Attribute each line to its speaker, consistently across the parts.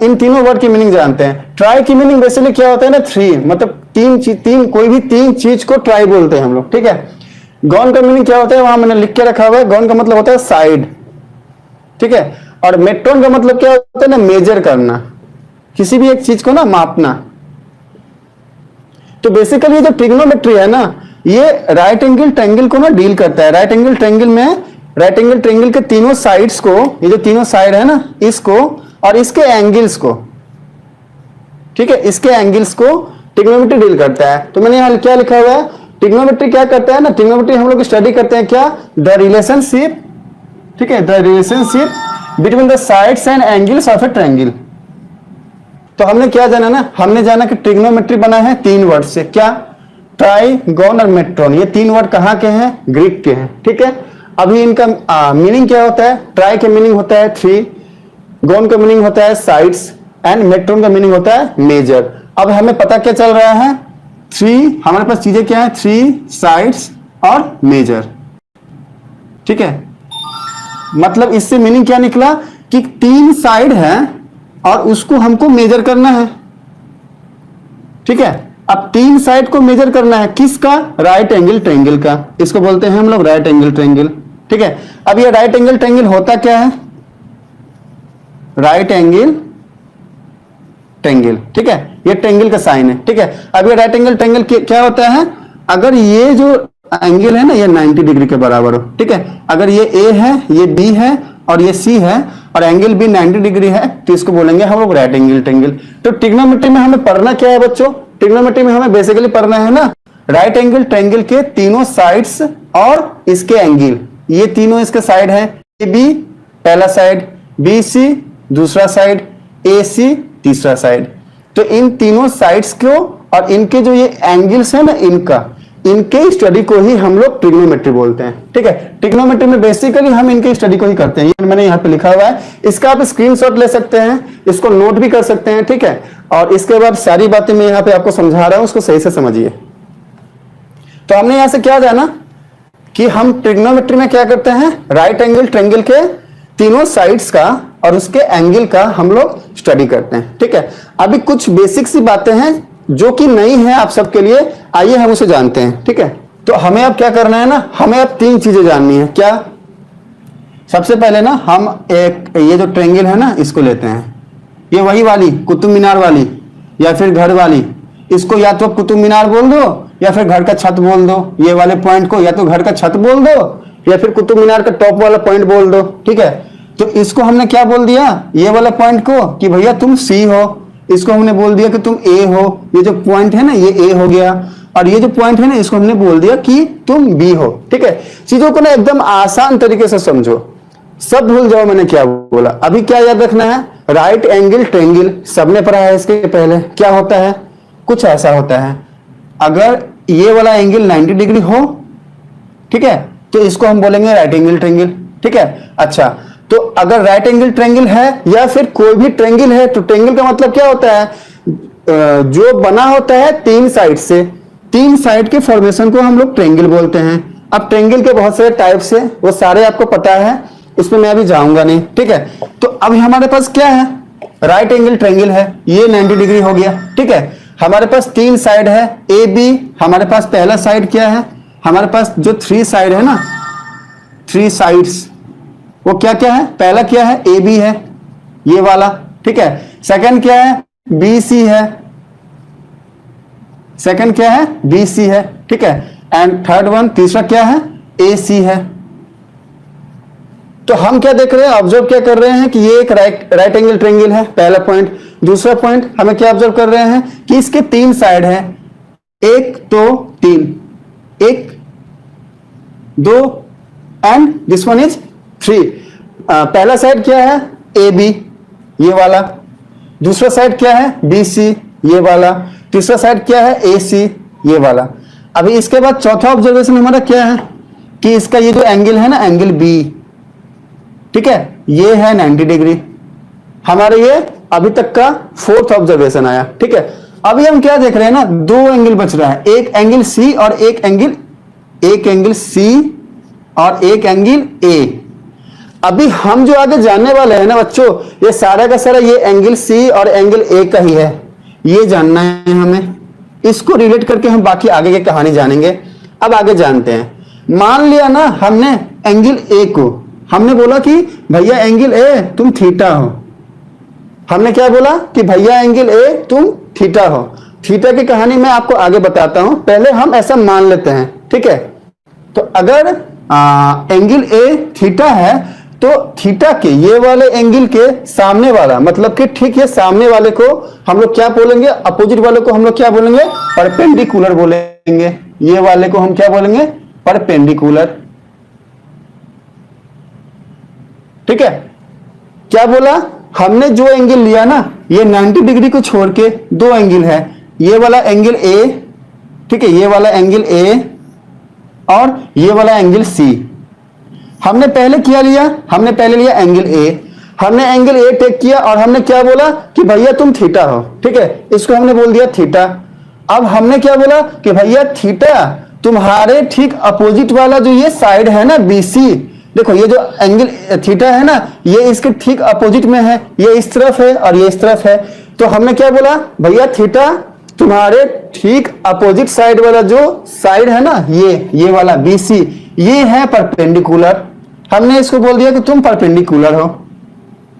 Speaker 1: इन तीनों वर्ड की मीनिंग जानते हैं। ट्राई की मीनिंग बेसिकली क्या होता है ना, थ्री, मतलब तीन कोई भी तीन चीज को ट्राई बोलते हैं हम लोग, ठीक है। गॉन का मीनिंग क्या होता है, वहां मैंने लिख के रखा हुआ है। गॉन का मतलब होता है साइड, ठीक है। और मेट्रोन का मतलब क्या होता है ना, मेजर करना, किसी भी एक चीज को ना मापना। तो बेसिकली ये जो ट्रिग्नोमेट्री है ना, ये राइट एंगल ट्रायंगल को ना डील करता है। राइट एंगल ट्रायंगल के तीनों साइड्स को, ये जो तीनों साइड है ना, इसको और इसके एंगल्स को, ठीक है, इसके एंगल्स को ट्रिग्नोमेट्री डील करता है। तो मैंने यहां क्या लिखा हुआ है, ट्रिग्नोमेट्री क्या करता है ना, ट्रिग्नोमेट्री हम लोग स्टडी करते हैं क्या, द रिलेशनशिप, ठीक है, the relationship between the sides and angles of A triangle. तो हमने क्या जाना ना, हमने जाना कि ट्रिग्नोमेट्री बना है तीन वर्ड से, क्या, ट्राई, गॉन और मेट्रोन। ये तीन वर्ड कहाँ के हैं, ग्रीक के हैं, ठीक है। अभी इनका मीनिंग क्या होता है, ट्राई का मीनिंग होता है थ्री, गॉन का मीनिंग होता है साइड्स एंड मेट्रोन का मीनिंग होता है मेजर। अब हमें पता क्या चल रहा है, थ्री, हमारे पास चीजें क्या है, थ्री, साइड्स और मेजर, ठीक है। मतलब इससे मीनिंग क्या निकला कि तीन साइड है और उसको हमको मेजर करना है, ठीक है। अब तीन साइड को मेजर करना है, किसका, राइट एंगल ट्रायंगल का, इसको बोलते हैं हम लोग राइट एंगल ट्रायंगल, ठीक है। अब ये राइट एंगल ट्रायंगल होता क्या है, राइट एंगल ट्रायंगल, ठीक है, ये ट्रायंगल का साइन है, ठीक है। अब ये राइट एंगल ट्रायंगल क्या होता है, अगर ये जो एंगल है ना, ये 90 डिग्री के बराबर हो, ठीक है। अगर ये ए है, ये बी है और ये सी है और एंगल भी 90 डिग्री है, तो इसको बोलेंगे हम लोग राइट एंगल ट्रायंगल। तो ट्रिग्नोमेट्री में हमें पढ़ना क्या है बच्चों, ट्रिग्नोमेट्री में हमें बेसिकली पढ़ना है ना, राइट एंगल ट्रायंगल के तीनों साइड्स और इसके एंगल। ये तीनों इसके साइड है, ए बी पहला साइड, बी सी दूसरा साइड, ए सी तीसरा साइड। तो इन तीनों साइड्स को और इनके जो ये एंगल्स है ना, इनके स्टडी को ही हम लोग ट्रिग्नोमेट्री बोलते हैं, ठीक है। ट्रिग्नोमेट्री में बेसिकली हम इनके स्टडी को ही करते हैं। ये मैंने यहाँ पे लिखा हुआ है, इसका आप स्क्रीनशॉट ले सकते हैं, इसको नोट भी कर सकते हैं, ठीक है। और इसके बाद सारी बातें मैं यहाँ पे आपको समझा रहा हूं, उसको सही से समझिए। तो हमने यहां से क्या जाना कि हम ट्रिग्नोमेट्री में क्या करते हैं, राइट एंगल ट्रायंगल के तीनों साइड्स का और उसके एंगल का हम लोग स्टडी करते हैं, ठीक है। अभी कुछ बेसिक सी बातें हैं जो कि नई है आप सबके लिए, आइए हम उसे जानते हैं, ठीक है। तो हमें अब क्या करना है ना, हमें अब तीन चीजें जाननी है, क्या, सबसे पहले ना हम एक ये जो ट्रायंगल है ना, इसको लेते हैं, ये वही वाली कुतुब मीनार वाली या फिर घर वाली, इसको या तो कुतुब मीनार बोल दो या फिर घर का छत बोल दो। ये वाले पॉइंट को या तो घर का छत बोल दो या फिर कुतुब मीनार का टॉप वाला पॉइंट बोल दो, ठीक है। तो इसको हमने क्या बोल दिया, ये वाला पॉइंट को कि भैया तुम सी हो, इसको हमने बोल दिया कि तुम ए हो। ये जो पॉइंट है ना, ये ए हो गया, और ये जो पॉइंट है ना, इसको हमने बोल दिया कि तुम बी हो, ठीक है। चीजों को ना एकदम आसान तरीके से समझो, सब भूल जाओ मैंने क्या बोला। अभी क्या याद रखना है, राइट एंगल ट्रायंगल सबने पढ़ा है, इसके पहले क्या होता है, कुछ ऐसा होता है, अगर ये वाला एंगल 90 डिग्री हो, ठीक है, तो इसको हम बोलेंगे राइट एंगल ट्रायंगल, ठीक है। अच्छा, तो अगर राइट एंगल ट्रायंगल है या फिर कोई भी ट्रायंगल है, तो ट्रायंगल का मतलब क्या होता है, जो बना होता है तीन साइड से, तीन साइड के फॉर्मेशन को हम लोग ट्रायंगल बोलते हैं। अब ट्रायंगल के बहुत सारे टाइप्स है, वो सारे आपको पता है, उसमें मैं अभी जाऊंगा नहीं, ठीक है। तो अब हमारे पास क्या है, राइट एंगल ट्रायंगल है, ये 90 डिग्री हो गया, ठीक है। हमारे पास तीन साइड है, ए बी, हमारे पास पहला साइड क्या है, हमारे पास जो थ्री साइड है ना, थ्री साइड्स, वो क्या क्या है, पहला क्या है, ए बी है ये वाला, ठीक है। सेकंड क्या है, बी सी है, सेकंड क्या है, बी सी है, ठीक है। एंड थर्ड वन, तीसरा क्या है, ए सी है। तो हम क्या देख रहे हैं, ऑब्जर्व क्या कर रहे हैं कि ये एक राइट एंगल ट्रायंगल है, पहला पॉइंट। दूसरा पॉइंट हमें क्या ऑब्जर्व कर रहे हैं कि इसके तीन साइड है, एक दो तीन, एक दो and this one is three. पहला साइड क्या है, ए बी ये वाला, दूसरा साइड क्या है, बी सी ये वाला, तीसरा साइड क्या है, ए सी ये वाला। अभी इसके बाद चौथा ऑब्जर्वेशन हमारा क्या है कि इसका ये जो एंगल है ना, एंगल बी, ठीक है, ये है 90 डिग्री। हमारे ये अभी तक का फोर्थ ऑब्जर्वेशन आया, ठीक है। अभी हम क्या देख रहे हैं ना, दो एंगल बच रहा है, एक एंगल सी और एक एंगल सी और एक एंगल ए। अभी हम जो आगे जानने वाले हैं ना बच्चों, ये सारा का सारा ये एंगल सी और एंगल ए का ही है, ये जानना है हमें। इसको रिलेट करके हम बाकी आगे की कहानी जानेंगे। अब आगे जानते हैं। मान लिया ना हमने एंगल ए को, हमने बोला कि भैया एंगल ए तुम थीटा हो। हमने क्या बोला कि भैया एंगल ए तुम थीटा हो। थीटा की कहानी मैं आपको आगे बताता हूं, पहले हम ऐसा मान लेते हैं, ठीक है। तो अगर एंगल ए थीटा है तो थीटा के ये वाले एंगल के सामने वाला, मतलब कि ठीक है सामने वाले को हम लोग क्या बोलेंगे, अपोजिट वाले को हम लोग क्या बोलेंगे, परपेंडिकुलर बोलेंगे। ये वाले को हम क्या बोलेंगे, परपेंडिकुलर। ठीक है, क्या बोला हमने, जो एंगल लिया ना ये 90 डिग्री को छोड़ के दो एंगल है, ये वाला एंगल ए, ठीक है, ये वाला एंगल ए और ये वाला एंगल सी। हमने पहले क्या लिया, हमने पहले लिया एंगल ए, हमने एंगल ए टेक किया और हमने क्या बोला कि भैया तुम थीटा हो, ठीक है, इसको हमने बोल दिया थीटा। अब हमने क्या बोला कि भैया थीटा तुम्हारे ठीक अपोजिट वाला जो ये साइड है ना बीसी, देखो ये जो एंगल थीटा है ना ये इसके ठीक अपोजिट में है, ये इस तरफ है और ये इस तरफ है। तो हमने क्या बोला, भैया थीटा तुम्हारे ठीक अपोजिट साइड वाला जो साइड है ना ये वाला बीसी, ये है परपेंडिकुलर। हमने इसको बोल दिया कि तुम परपेंडिकुलर हो,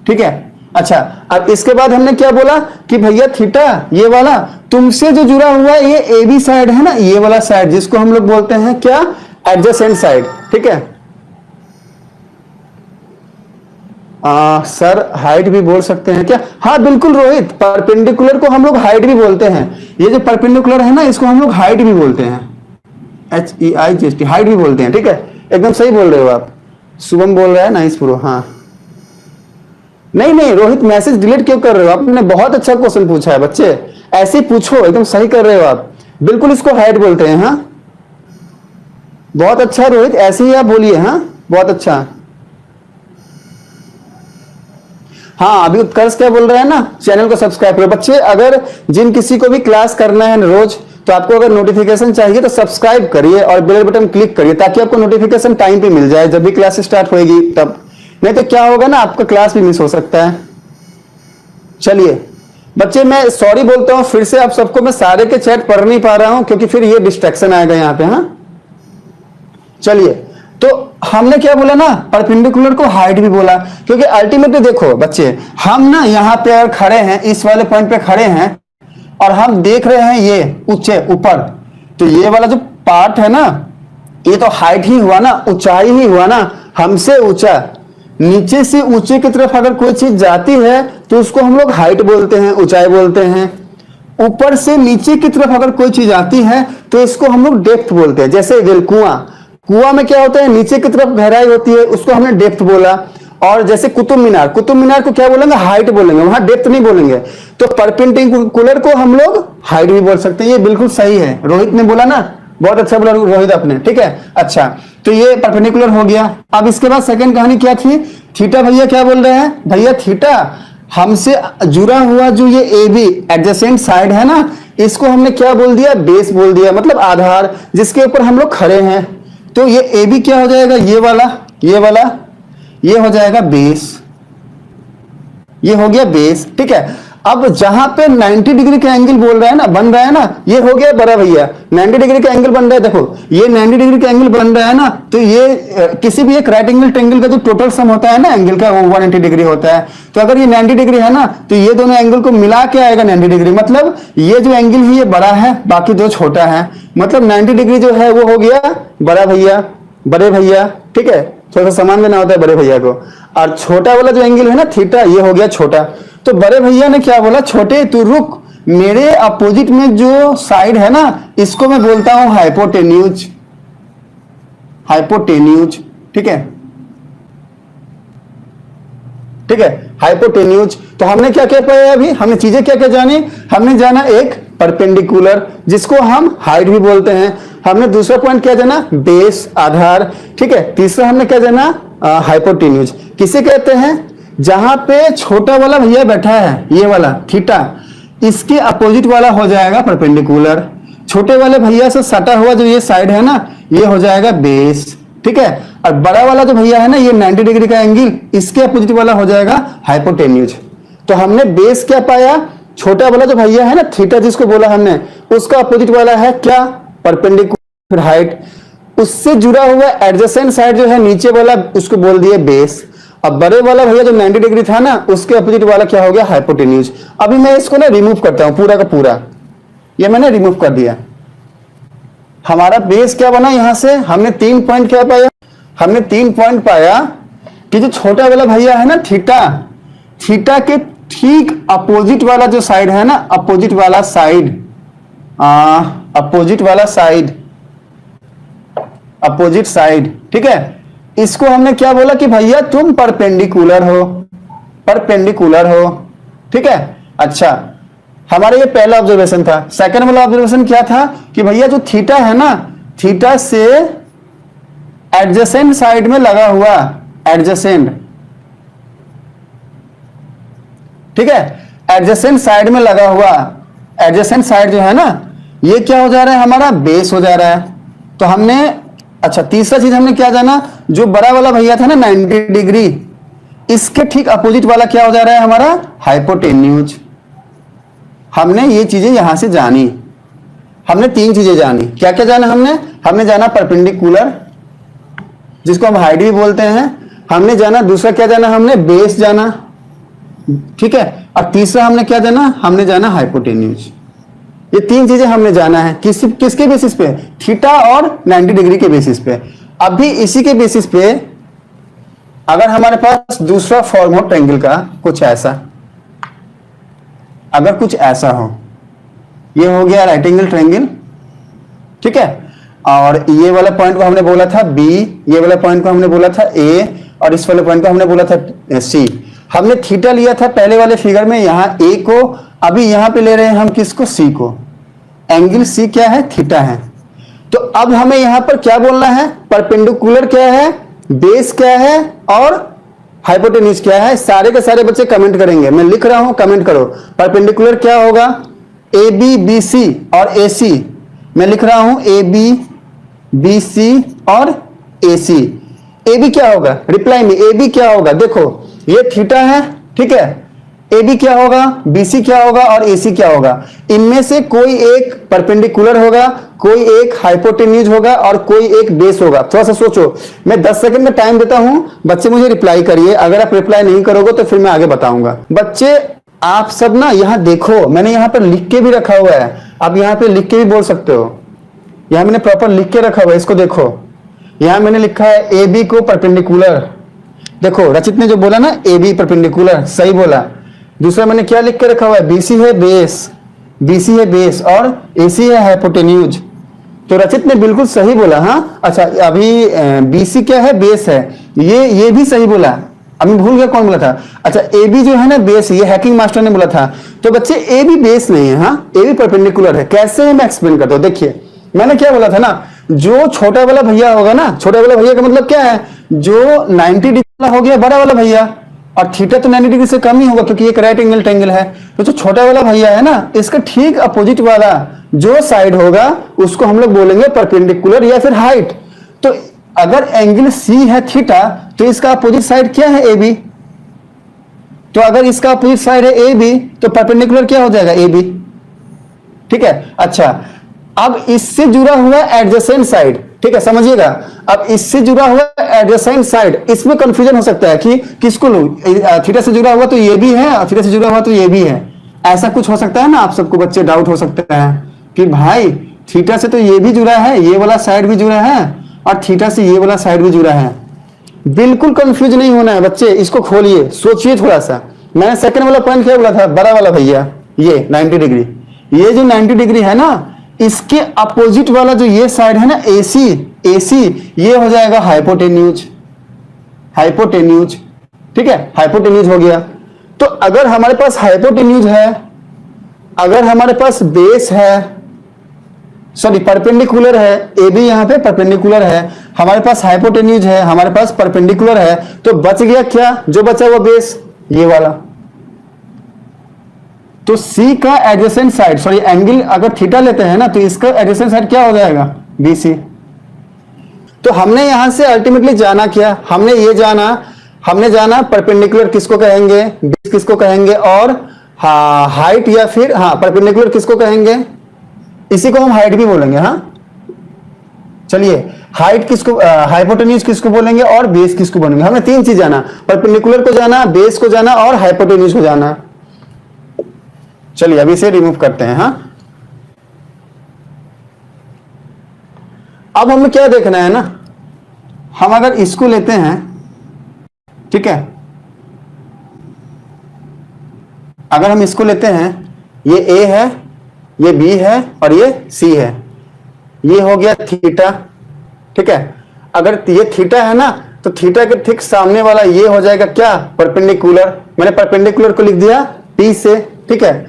Speaker 1: ठीक है। अच्छा, अब इसके बाद हमने क्या बोला कि भैया थीटा ये वाला तुमसे जो जुड़ा हुआ है ये ए बी साइड है ना, ये वाला साइड जिसको हम लोग बोलते हैं क्या, एडजेसेंट साइड, ठीक है। सर हाइट भी बोल सकते हैं क्या, हाँ बिल्कुल रोहित, परपेंडिकुलर को हम लोग हाइट भी बोलते हैं। ये जो परपेंडिकुलर है ना इसको हम लोग हाइट भी बोलते हैं, HEIGHT, हाइट भी बोलते हैं, ठीक है, एकदम सही बोल रहे हो आप। शुभम बोल रहा है नाइस प्रो, हाँ नहीं नहीं रोहित मैसेज डिलीट क्यों कर रहे हो, आपने बहुत अच्छा क्वेश्चन पूछा है बच्चे, ऐसे पूछो, एकदम सही कर रहे हो आप, बिल्कुल इसको हाइट बोलते हैं। हाँ बहुत अच्छा रोहित, ऐसे ही आप बोलिए, हाँ बहुत अच्छा। हाँ अभी उत्कर्ष क्या बोल रहे हैं ना, चैनल को सब्सक्राइब करो बच्चे। अगर जिन किसी को भी क्लास करना है रोज, तो आपको अगर नोटिफिकेशन चाहिए तो सब्सक्राइब करिए और बेल बटन क्लिक करिए ताकि आपको नोटिफिकेशन टाइम पे मिल जाए जब भी क्लास स्टार्ट होएगी तब, नहीं तो क्या होगा ना आपका क्लास भी मिस हो सकता है। चलिए बच्चे मैं सॉरी बोलता हूं फिर से आप सबको, मैं सारे के चैट पढ़ नहीं पा रहा हूं क्योंकि फिर ये डिस्ट्रैक्शन आएगा यहाँ पे। हाँ चलिए, तो हमने क्या बोला ना, परपेंडिकुलर को हाइट भी बोला, क्योंकि अल्टीमेटली देखो बच्चे, हम ना यहाँ पे अगर खड़े हैं, इस वाले पॉइंट पे खड़े हैं और हम देख रहे हैं ये ऊंचे ऊपर, तो ये वाला जो पार्ट है ना ये तो हाइट ही हुआ ना, ऊंचाई ही हुआ ना, हमसे ऊंचा। नीचे से ऊंचे की तरफ अगर कोई चीज जाती है तो उसको हम लोग हाइट बोलते हैं, ऊंचाई बोलते हैं। ऊपर से नीचे की तरफ अगर कोई चीज आती है तो इसको हम लोग डेप्थ बोलते हैं। जैसे कुआं, कुआं में क्या होता है, नीचे की तरफ गहराई होती है, उसको हमने डेप्थ बोला। और जैसे कुतुब मीनार, कुतुब मीनार को क्या बोलेंगे, हाइट बोलेंगे, वहां डेप्थ नहीं बोलेंगे। तो परपेंडिकुलर को हम लोग हाइट भी बोल सकते हैं। ये बिल्कुल सही है, रोहित ने बोला ना, बहुत अच्छा बोला रोहित आपने, ठीक है। अच्छा तो ये परपेंडिकुलर हो गया। अब इसके बाद सेकंड कहानी क्या थी, थीटा भैया क्या बोल रहे हैं, भैया थीटा हमसे जुड़ा हुआ जो ये ए बी एडजेसेंट साइड है ना, इसको हमने क्या बोल दिया, बेस बोल दिया, मतलब आधार जिसके ऊपर हम लोग खड़े हैं। तो ये ए बी क्या हो जाएगा, ये वाला ये हो जाएगा बेस, ये हो गया बेस, ठीक है। अब जहां पे 90 डिग्री का एंगल बोल रहा है ना, बन रहा है ना, ये हो गया बड़ा भैया 90 डिग्री का एंगल बन रहा है। देखो ये 90 डिग्री का एंगल बन रहा है ना, तो ये किसी भी एक राइट एंगल ट्रायंगल का जो टोटल सम होता है ना एंगल का, वो 180 डिग्री होता है। तो अगर ये 90 डिग्री है ना, तो ये दोनों एंगल को मिला के आएगा 90 डिग्री। मतलब ये जो एंगल है ये बड़ा है, बाकी दो छोटा है, मतलब 90 डिग्री जो है वो हो गया बड़ा भैया, बड़े भैया, ठीक है। थोड़ा सा सामान देना होता है बड़े भैया को। और छोटा वाला जो एंगल है ना थीटा, ये हो गया छोटा। तो बड़े भैया ने क्या बोला, छोटे तू रुक, मेरे अपोजिट में जो साइड है ना इसको मैं बोलता हूं हाइपोटेन्यूज, हाइपोटेन्यूज, ठीक है, ठीक है, हाइपोटेन्यूज। तो हमने क्या क्या पाया अभी, हमने चीजें क्या क्या जानी, हमने जाना एक परपेंडिकुलर जिसको हम हाइट भी बोलते हैं, हमने दूसरा पॉइंट क्या जाना, बेस आधार, ठीक है। तीसरा हमने क्या जाना, हाइपोटेन्यूज किसे कहते हैं, जहां पे छोटा वाला भैया बैठा है ये वाला थीटा, इसके अपोजिट वाला हो जाएगा परपेंडिकुलर। छोटे वाले भैया से सटा हुआ जो ये साइड है ना ये हो जाएगा बेस, ठीक है। और बड़ा वाला जो भैया है ना ये 90 डिग्री का एंगल, इसके अपोजिट वाला हो जाएगा हाइपोटेन्यूज। तो हमने बेस क्या पाया, छोटा वाला जो भैया है ना थीटा जिसको बोला हमने, उसका अपोजिट वाला है क्या, परपेंडिकुलर। फिर हाइट, उससे जुड़ा हुआ एडजेसेंट साइड जो है नीचे वाला उसको बोल दिए बेस। अब बड़े वाला भैया जो 90 डिग्री था ना उसके अपोजिट वाला क्या हो गया, हाइपोटेन्यूज। अभी मैं इसको ना रिमूव करता हूं पूरा का पूरा, ये मैंने रिमूव कर दिया। हमारा बेस क्या बना, यहां से हमने 3 पॉइंट क्या पाया, हमने 3 पॉइंट पाया कि जो छोटा वाला भैया है ना थीटा, थीटा के ठीक अपोजिट वाला जो साइड है ना, अपोजिट वाला साइड, अपोजिट वाला साइड, अपोजिट साइड, ठीक है। इसको हमने क्या बोला कि भैया तुम परपेंडिकुलर हो, परपेंडिकुलर हो, ठीक है। अच्छा, हमारा ये पहला ऑब्जर्वेशन था। सेकंड वाला ऑब्जर्वेशन क्या था कि भैया जो थीटा है ना, थीटा से एडजेसेंट साइड में लगा हुआ, एडजेसेंट, ठीक है, एडजेसेंट साइड में लगा हुआ, एडजेसेंट साइड जो है ना ये क्या हो जा रहा है, हमारा बेस हो जा रहा है। तो हमने, अच्छा तीसरा चीज हमने क्या जाना, जो बड़ा वाला भैया था ना 90 डिग्री, इसके ठीक अपोजिट वाला क्या हो जा रहा है हमारा, हाइपोटेन्यूज। हमने ये चीजें यहां से जानी, हमने 3 चीजें जानी। क्या क्या जाना हमने, हमने जाना परपेंडिकुलर जिसको हम हाइट भी बोलते हैं, हमने जाना, दूसरा क्या जाना हमने, बेस जाना, ठीक है। और तीसरा हमने क्या जाना, हमने जाना हाइपोटेन्यूज। ये 3 चीजें हमने जाना है, किसके बेसिस पे, थीटा और 90 डिग्री के बेसिस पे। अभी इसी के बेसिस पे अगर हमारे पास दूसरा फॉर्म हो ट्रायंगल का, कुछ ऐसा, अगर कुछ ऐसा हो, ये हो गया राइट एंगल ट्रायंगल, ठीक है। और ये वाला पॉइंट को हमने बोला था बी, ये वाला पॉइंट को हमने बोला था ए, और इस वाले पॉइंट को हमने बोला था सी। हमने थीटा लिया था पहले वाले फिगर में, यहां ए को, अभी यहां पे ले रहे हैं हम किसको, सी को। एंगल सी क्या है, थीटा है। तो अब हमें यहां पर क्या बोलना है, परपेंडिकुलर क्या है, बेस क्या है, और हाइपोटेन्यूज क्या है। सारे के सारे बच्चे कमेंट करेंगे, मैं लिख रहा हूं कमेंट करो। परपेंडिकुलर क्या होगा, ए बी बी सी और ए सी, मैं लिख रहा हूं ए बी बी सी और ए सी। ए बी क्या होगा, रिप्लाई में ए बी क्या होगा, देखो ये थीटा है, ठीक है, ए बी क्या होगा, बी सी क्या होगा और ए सी क्या होगा। इनमें से कोई एक परपेंडिकुलर होगा, कोई एक हाइपोटेन्यूज होगा और कोई एक बेस होगा। थोड़ा सा सोचो, मैं 10 सेकंड का टाइम देता हूं, बच्चे मुझे रिप्लाई करिए। अगर आप रिप्लाई नहीं करोगे तो फिर मैं आगे बताऊंगा। बच्चे आप सब ना यहां देखो, मैंने यहां पर लिख के भी रखा हुआ है, आप यहां पे लिख के भी बोल सकते हो। यहां मैंने प्रॉपर लिख के रखा हुआ है, इसको देखो, यहां मैंने लिखा है ए बी को परपेंडिकुलर। देखो रचित ने जो बोला ना ए बी परपेंडिकुलर, सही बोला। दूसरा मैंने क्या लिख के रखा हुआ है, बीसी है बेस, बीसी है बेस और एसी है हाइपोटेन्यूज। तो रचित ने बिल्कुल सही बोला। हाँ अच्छा, अभी बीसी क्या है, बेस है, ये भी सही बोला। अभी भूल गया कौन बोला था, अच्छा ए बी जो है ना बेस, ये हैकिंग मास्टर ने बोला था। तो बच्चे ए बी बेस नहीं है, हाँ ए बी परपेंडिकुलर है। कैसे है मैं एक्सप्लेन करता हूं। देखिए मैंने क्या बोला था ना, जो छोटा वाला भैया होगा ना, छोटा वाला भैया का मतलब क्या है, जो 90 डिग्री वाला हो गया बड़ा वाला भैया, और थीटा तो 90 डिग्री से कम ही होगा क्योंकि एक राइट एंगल ट्रायंगल है। तो जो छोटा वाला भैया है ना, इसका ठीक अपोजिट वाला जो साइड होगा उसको हम लोग बोलेंगे परपेंडिकुलर या फिर हाइट। तो अगर एंगल सी है थीटा, तो इसका अपोजिट साइड क्या है, ए बी। तो अगर इसका अपोजिट साइड है ए बी, तो परपेंडिकुलर क्या हो जाएगा, ए बी, ठीक है। अच्छा, अब इससे जुड़ा हुआ एडजेसेंट साइड, ठीक है, समझिएगा। अब इससे जुड़ा हुआ एडजेसेंट साइड, इसमें कंफ्यूजन हो सकता है कि किसको लूं, थीटा से जुड़ा हुआ तो ये भी है और थीटा से जुड़ा हुआ तो ये भी है, ऐसा कुछ हो सकता है ना। आप सबको बच्चे डाउट हो सकता है कि भाई थीटा से तो ये भी जुड़ा है, ये वाला साइड भी जुड़ा है, और थीटा से ये वाला साइड भी जुड़ा है। बिल्कुल कंफ्यूज नहीं होना है बच्चे, इसको खोलिए, सोचिए थोड़ा सा। मैंने सेकंड वाला पॉइंट क्या बोला था, बड़ा वाला भैया ये 90 डिग्री, ये जो 90 डिग्री है ना, इसके अपोजिट वाला जो ये साइड है ना एसी, एसी ये हो जाएगा हाइपोटेन्यूज, हाइपोटेन्यूज, ठीक है, हाइपोटेन्यूज हो गया। तो अगर हमारे पास हाइपोटेन्यूज है, अगर हमारे पास बेस है, सॉरी परपेंडिकुलर है, ए बी यहां पे परपेंडिकुलर है, हमारे पास हाइपोटेन्यूज है, हमारे पास परपेंडिकुलर है, तो बच गया क्या, जो बचा वो बेस, ये वाला। तो C का एडजेसेंट साइड, सॉरी एंगल अगर थीटा लेते हैं ना, तो इसका एडजेसेंट साइड क्या हो जाएगा, BC। तो हमने यहां से अल्टीमेटली जाना क्या, हमने जाना परपेंडिकुलर किसको कहेंगे, बेस किसको कहेंगे, और हाइट या फिर परपेंडिकुलर किसको कहेंगे, इसी को हम हाइट भी बोलेंगे। चलिए हाइट किसको, हाइपोटेन्यूज किसको बोलेंगे और बेस किसको बोलेंगे। हमने 3 चीज जाना, परपेंडिकुलर को जाना, बेस को जाना और हाइपोटेन्यूज को जाना। चलिए अभी इसे रिमूव करते हैं। अब हमें क्या देखना है ना, हम अगर इसको लेते हैं, ठीक है, अगर हम इसको लेते हैं, ये A है, ये B है और ये C है, ये हो गया थीटा, ठीक है। अगर ये थीटा है ना, तो थीटा के ठीक सामने वाला ये हो जाएगा क्या, परपेंडिकुलर। मैंने परपेंडिकुलर को लिख दिया P से, ठीक है।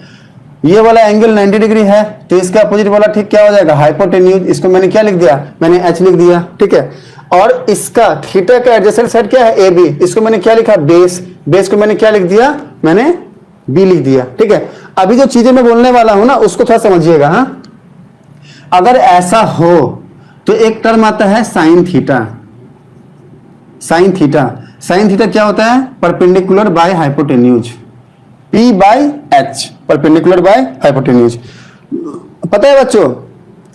Speaker 1: ये वाला एंगल 90 डिग्री है, तो इसका अपोजिट वाला ठीक क्या हो जाएगा, हाइपोटेन्यूज। इसको मैंने क्या लिख दिया, मैंने H लिख दिया, ठीक है। और इसका थीटा का एडजेसेंट साइड क्या है, AB, इसको मैंने क्या लिखा, बेस। बेस को मैंने क्या लिख दिया, मैंने B लिख दिया, ठीक है। अभी जो चीजें मैं बोलने वाला हूं ना, उसको थोड़ा समझिएगा। अगर ऐसा हो तो एक टर्म आता है साइन थीटा। साइन थीटा क्या होता है, perpendicular by hypotenuse, P by H, perpendicular by hypotenuse. पता है बच्चों,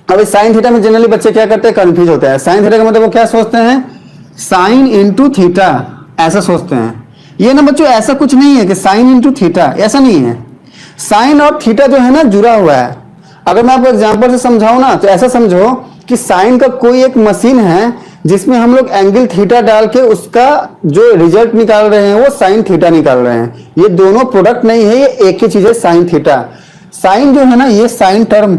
Speaker 1: अभी साइन थीटा में जनरली बच्चे क्या करते हैं, कंफ्यूज होते हैं। साइन थीटा का मतलब वो क्या सोचते हैं, साइन इंटू थीटा, ऐसा सोचते हैं। ये ना बच्चों ऐसा कुछ नहीं है कि साइन इंटू थीटा, ऐसा नहीं है। साइन और थीटा जो है ना जुड़ा हुआ है। अगर मैं आपको एग्जांपल से समझाऊं ना, तो ऐसा समझो कि साइन का कोई एक मशीन है जिसमें हम लोग एंगल थीटा डाल के उसका जो रिजल्ट निकाल रहे हैं वो साइन थीटा निकाल रहे हैं। ये दोनों प्रोडक्ट नहीं है, ये एक ही चीज है, साइन थीटा। साइन जो है ना, ये साइन टर्म,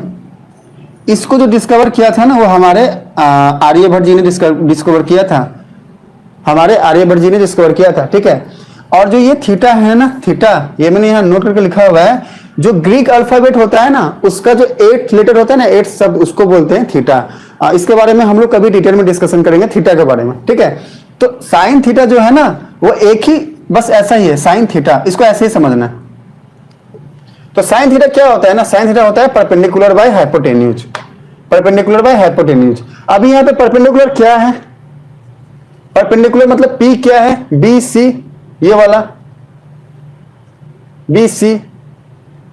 Speaker 1: इसको जो डिस्कवर किया था ना, वो हमारे आर्यभट्ट जी ने डिस्कवर किया था, हमारे आर्यभट्ट जी ने डिस्कवर किया था, ठीक है। और जो ये थीटा है ना, थीटा, ये मैंने यहाँ नोट करके लिखा हुआ है, जो ग्रीक अल्फाबेट होता है ना, उसका जो 8 लेटर होता है ना, 8 शब्द, उसको बोलते हैं थीटा। इसके बारे में हम लोग कभी डिटेल में डिस्कशन करेंगे थीटा के बारे में, ठीक है। तो साइन थीटा जो है ना, वो एक ही, बस ऐसा ही है साइन थीटा, इसको ऐसे ही समझना। तो साइन थीटा क्या होता है ना, साइन थीटा होता है perpendicular by hypotenuse, perpendicular by hypotenuse. अभी यहाँ पे परपेंडिकुलर क्या है, परपेंडिकुलर मतलब P क्या है, BC, ये वाला BC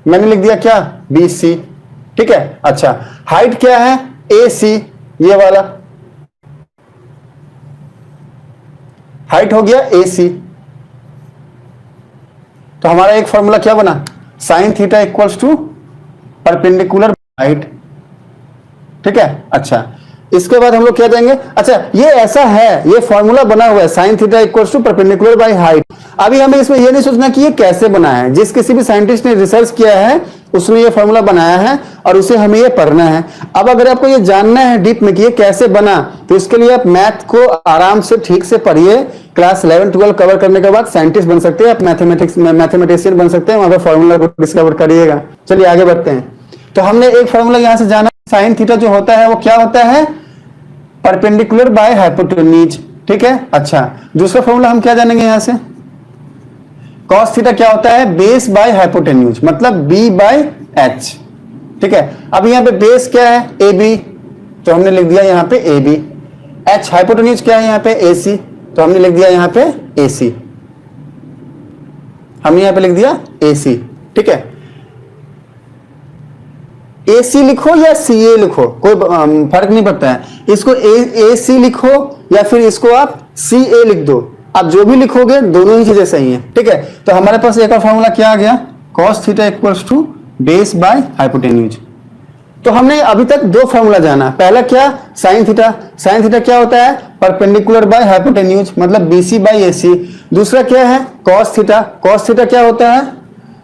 Speaker 1: मैंने लिख दिया क्या, BC, ठीक है। अच्छा, हाइट क्या है, AC, ये वाला हाइट हो गया AC। तो हमारा एक फॉर्मूला क्या बना, sine theta equals to perpendicular height, ठीक है। अच्छा, इसके बाद हम लोग क्या देंगे, अच्छा ये ऐसा है, ये फॉर्मूला बना हुआ है, sine theta equals to perpendicular by height. अभी हमें इसमें ये नहीं सोचना कि ये कैसे बना है, जिस किसी भी साइंटिस्ट ने रिसर्च किया है उसने ये फॉर्मूला बनाया है और उसे हमें ये पढ़ना है। अब अगर आपको ये जानना है डीप में कि ये कैसे बना, तो इसके लिए आप मैथ को आराम से ठीक से पढ़िए। क्लास 11-12 कवर करने के बाद साइंटिस्ट बन सकते हैं, आप मैथमेटिशियन बन सकते हैं, वहां पर फॉर्मूला को डिस्कवर करिएगा। चलिए आगे बढ़ते हैं। तो हमने एक फॉर्मूला यहां से जाना, साइन थीटा जो होता है वो क्या होता है, परपेंडिकुलर बाय हाइपोटेन्यूज, ठीक है। अच्छा, दूसरा फॉर्मूला हम क्या जानेंगे यहां से, कॉस थीटा क्या होता है, बेस बाय हाइपोटेन्यूज, मतलब B बाय H, ठीक है। अब यहाँ पे बेस क्या है, AB, तो हमने लिख दिया यहाँ पे AB। H हाइपोटेन्यूज क्या है यहाँ पे, AC, तो हमने लिख दिया यहाँ पे AC, हमने यहाँ पे लिख दिया AC, ठीक है। AC लिखो या CA लिखो, कोई फर्क नहीं पड़ता है। इसको AC लिखो या फिर इसको आप CA लिख दो, आप जो भी लिखोगे दोनों ही चीजें सही हैं, ठीक है। तो हमारे पास एक और फॉर्मूला क्या आ गया, cos theta equals to base by hypotenuse. तो हमने अभी तक 2 फॉर्मूला जाना, पहला क्या, साइन थीटा। साइन थीटा क्या होता है, परपेंडिकुलर बाय हाइपोटेन्यूज, मतलब BC बाय AC। दूसरा क्या है, cos थीटा। cos थीटा क्या होता है,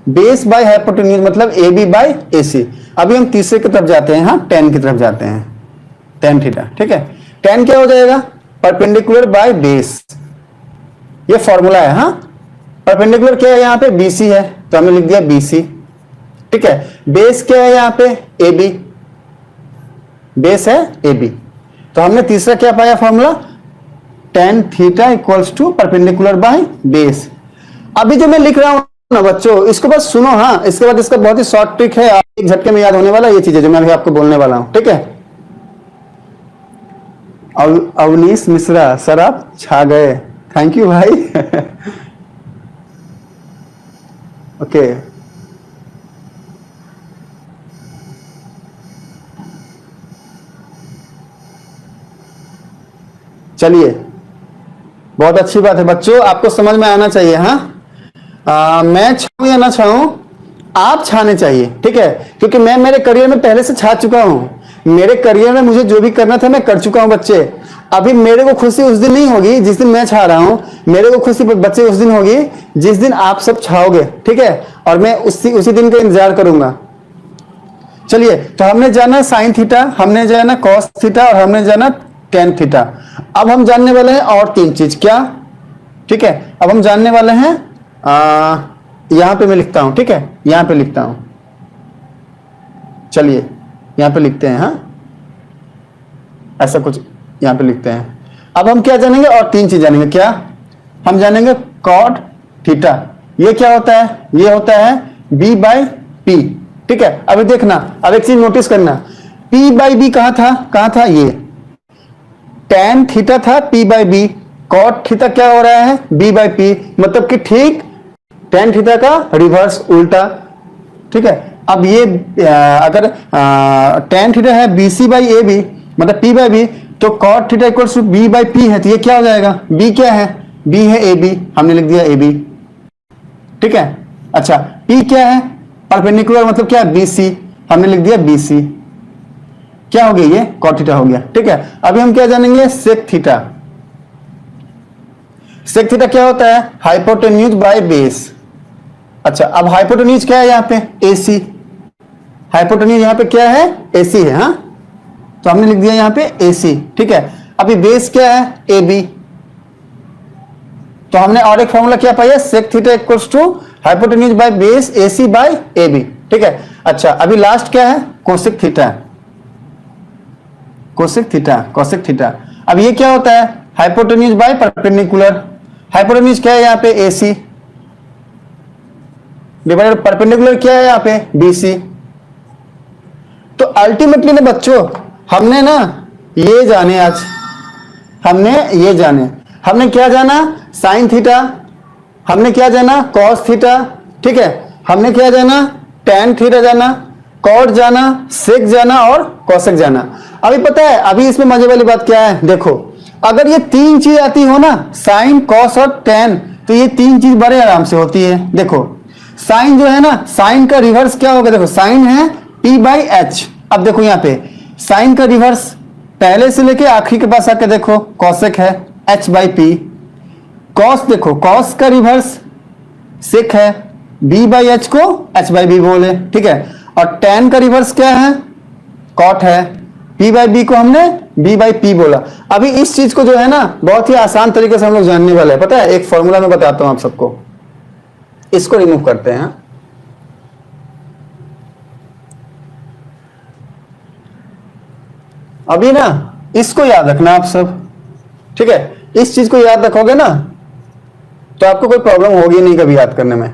Speaker 1: बेस बाय हाइपोटेन्यूज, मतलब AB बाय AC। अभी हम तीसरे की तरफ जाते हैं, tan की तरफ जाते हैं, tan थीटा, ठीक है। tan क्या हो जाएगा, परपेंडिकुलर बाय बेस, ये फॉर्मूला है। परपेंडिकुलर क्या है यहाँ पे, BC है, तो हमने लिख दिया BC, ठीक है। बेस क्या है यहाँ पे, AB, बेस है AB। तो हमने तीसरा क्या पाया formula, tan theta equals to perpendicular by base. अभी जो मैं लिख रहा हूं ना बच्चों, इसको बस सुनो। इसके बाद इसका बहुत ही शॉर्ट ट्रिक है, एक झटके में याद होने वाला ये चीजें जो मैं अभी आपको बोलने वाला हूं, ठीक है। अवनीश मिश्रा, सर आप छा गए, थैंक यू भाई। ओके चलिए, बहुत अच्छी बात है बच्चों, आपको समझ में आना चाहिए। हाँ, मैं छाऊं या ना छाऊं, आप छाने चाहिए, ठीक है, क्योंकि मैं मेरे करियर में पहले से छा चुका हूं। मेरे करियर में मुझे जो भी करना था मैं कर चुका हूं बच्चे। अभी मेरे को खुशी उस दिन नहीं होगी जिस दिन मैं छा रहा हूं, मेरे को खुशी बच्चे उस दिन होगी जिस दिन आप सब छाओगे, ठीक है, और मैं उसी दिन का इंतजार करूंगा। चलिए, तो हमने जाना साइन थीटा, हमने जाना कॉस थीटा और हमने जाना टेन थीटा। अब हम जानने वाले हैं और तीन चीज, क्या, ठीक है, अब हम जानने वाले हैं, यहां पे मैं लिखता हूं, ठीक है, यहां पे लिखता हूं, चलिए यहां पे लिखते हैं, हाँ ऐसा कुछ यहां पे लिखते हैं। अब हम क्या जानेंगे, और तीन चीज जानेंगे, क्या हम जानेंगे, कॉट थीटा, ये क्या होता है, ये होता है b बाई पी, ठीक है। अभी देखना, अब एक चीज नोटिस करना, p बाई बी कहां था, ये tan थीटा था p बाई बी, कॉट थीटा क्या हो रहा है, b बाई पी, मतलब कि ठीक tan थीटा का रिवर्स, उल्टा, ठीक है। अब ये अगर tan थीटा है bc बाई ए बी, मतलब p बाई बी, तो cot theta equals to b by P है, तो ये क्या हो जाएगा, b क्या है, b है ए बी, हमने लिख दिया ए बी, ठीक है। अच्छा, p क्या है, परपेंडिकुलर, मतलब क्या है, bc, हमने लिख दिया bc, क्या हो गया, ये cot थीटा हो गया, ठीक है। अभी हम क्या जानेंगे, सेक थीटा। सेक थीटा क्या होता है, हाइपोटेन्यूज बाय बेस। अच्छा, अब हाइपोटेन्यूज क्या है यहाँ पे, AC, हाइपोटेन्यूज यहाँ पे क्या है, AC है, हाँ, तो हमने लिख दिया यहाँ पे AC, ठीक है। अभी बेस क्या है, AB, तो हमने और एक फॉर्मूला क्या पाया, sec theta equals to hypotenuse by base AC by AB, ठीक है। अच्छा, अभी लास्ट क्या है, कोसेक थीटा, कोसेक थीटा। अब ये क्या होता है, हाइपोटेन्यूज बाय परपेंडिकुलर, हाइपोटेन्यूज क्या है यहाँ पे, AC डिवाइडेड परपेंडिकुलर क्या है यहाँ पे, BC। तो अल्टीमेटली ना बच्चों, हमने ना ये जाने, आज हमने ये जाने, हमने क्या जाना, साइन थीटा, हमने क्या जाना, कॉस थीटा, ठीक है, हमने क्या जाना, टैन थीटा जाना, कॉट जाना, सेक जाना और कॉसेक जाना। अभी पता है, अभी इसमें मजे वाली बात क्या है, देखो, अगर ये तीन चीज आती हो ना, साइन कॉस और टैन, तो ये तीन चीज बड़े आराम से होती है। देखो साइन जो है ना, साइन का रिवर्स क्या होगा, देखो साइन है p बाई एच। अब देखो यहाँ पे साइन का रिवर्स पहले से लेके आखिरी के पास आके देखो, कॉसेक है h बाई पी। कॉस देखो, कॉस का रिवर्स सेक है, b बाई एच को h बाई बी बोले, ठीक है। और tan का रिवर्स क्या है, कॉट है, p बाई बी को हमने b बाई पी बोला। अभी इस चीज को जो है ना, बहुत ही आसान तरीके से हम लोग जानने वाले हैं, पता है, एक फॉर्मूला में बताता हूं आप सबको, इसको रिमूव करते हैं। अभी ना इसको याद रखना आप सब, ठीक है, इस चीज को याद रखोगे ना तो आपको कोई प्रॉब्लम होगी नहीं कभी याद करने में,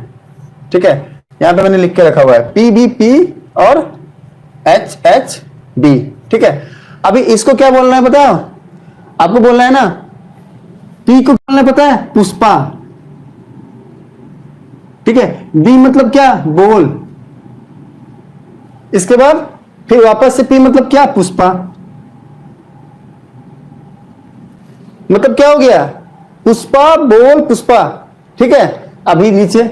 Speaker 1: ठीक है। यहां पे मैंने लिख के रखा हुआ है पी बी पी और एच एच बी, ठीक है। अभी इसको क्या बोलना है बताओ, आपको बोलना है ना, पी को बोलना है पता है, पुष्पा, ठीक है। बी मतलब क्या, बोल, इसके बाद फिर वापस से पी मतलब क्या, पुष्पा, मतलब क्या हो गया, पुष्पा बोल पुष्पा, ठीक है। अभी नीचे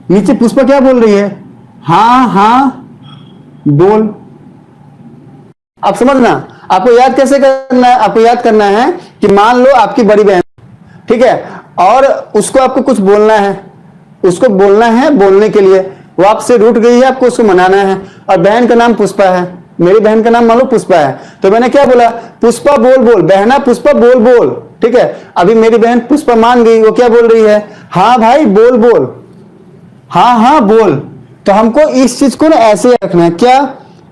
Speaker 1: नीचे पुष्पा क्या बोल रही है, हाँ हाँ बोल। आप समझना, आपको याद कैसे करना है, आपको याद करना है कि मान लो आपकी बड़ी बहन, ठीक है, और उसको आपको कुछ बोलना है, उसको बोलना है, बोलने के लिए वो आपसे रूठ गई है, आपको उसको मनाना है, और बहन का नाम पुष्पा है, मेरी बहन का नाम मान लो पुष्पा है, तो मैंने क्या बोला, पुष्पा बोल बोल, बहना पुष्पा बोल बोल, ठीक है। अभी मेरी बहन पुष्पा मान गई, वो क्या बोल रही है, हाँ भाई बोल बोल, हाँ हाँ बोल। तो हमको इस चीज को ना ऐसे रखना है, क्या,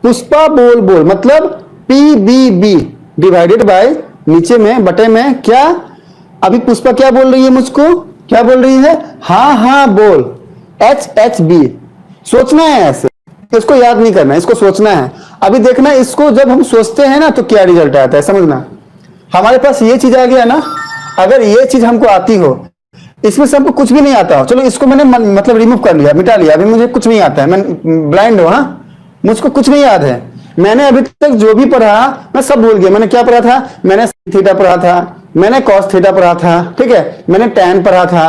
Speaker 1: पुष्पा बोल बोल, मतलब P B B divided by नीचे में बटे में क्या, अभी पुष्पा क्या बोल रही है मुझको, क्या बोल रही है, हाँ हाँ बोल, एच एच बी। सोचना है ऐसे, इसको याद नहीं करना, इसको सोचना है। अभी देखना, इसको जब हम सोचते हैं ना तो क्या रिजल्ट आता है, समझना। हमारे पास ये चीज आ गया ना, अगर ये चीज हमको आती हो, इसमें से हमको कुछ भी नहीं आता हो, चलो इसको मैंने मतलब रिमूव कर लिया, मिटा लिया, अभी मुझे कुछ नहीं आता है, मैं ब्लाइंड हूं, हाँ, मुझको कुछ नहीं याद है। मैंने अभी तक जो भी पढ़ा मैं सब भूल गया। मैंने क्या पढ़ा था? मैंने थीटा पढ़ा था, मैंने कॉस थीटा पढ़ा था, ठीक है, मैंने टैन पढ़ा था,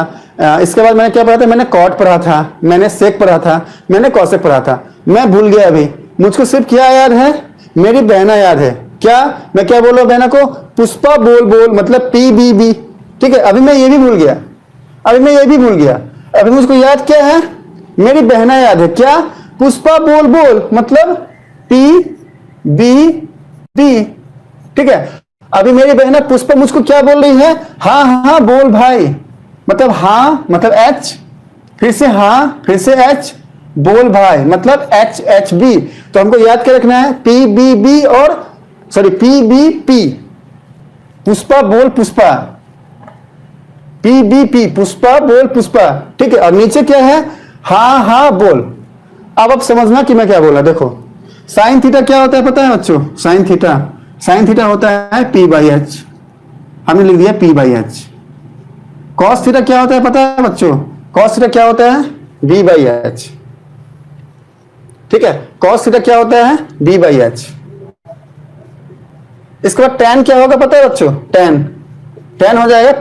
Speaker 1: इसके बाद मैंने क्या पढ़ा था? मैंने कॉट पढ़ा था, मैंने सेक पढ़ा था, मैंने कॉसेक पढ़ा था। मैं भूल गया अभी। मुझको सिर्फ क्या याद है? मेरी बहना याद है। क्या? मैं क्या बोल रहा हूं बहना को? पुष्पा बोल बोल, मतलब PBB, ठीक है। अभी मैं ये भी भूल गया, अभी मैं ये भी भूल गया। अभी मुझको याद क्या है? मेरी बहना याद है। क्या? पुष्पा बोल बोल, मतलब PBB, ठीक है। अभी मेरी बहना पुष्पा मुझको क्या बोल रही है? हाँ हाँ बोल भाई, मतलब हाँ मतलब H, फिर से हाँ, फिर से H, बोल भाई मतलब HHB। तो हमको याद क्या रखना है? PBB और सॉरी PBP, पुष्पा बोल पुष्पा, PBP, पुष्पा बोल पुष्पा, ठीक है। और नीचे क्या है? हाँ हाँ बोल। अब समझना कि मैं क्या बोला। देखो साइन थीटा क्या होता है पता है बच्चों? साइन थीटा होता है P/H, हमने लिख दिया P/H। कॉस थीटा क्या होता है पता है बच्चों? कॉस थीटा क्या होता है? V/H, ठीक है। कॉस थीटा क्या होता है? V/H। इसके बाद टैन क्या होगा पता है बच्चों? टैन हो जाएगा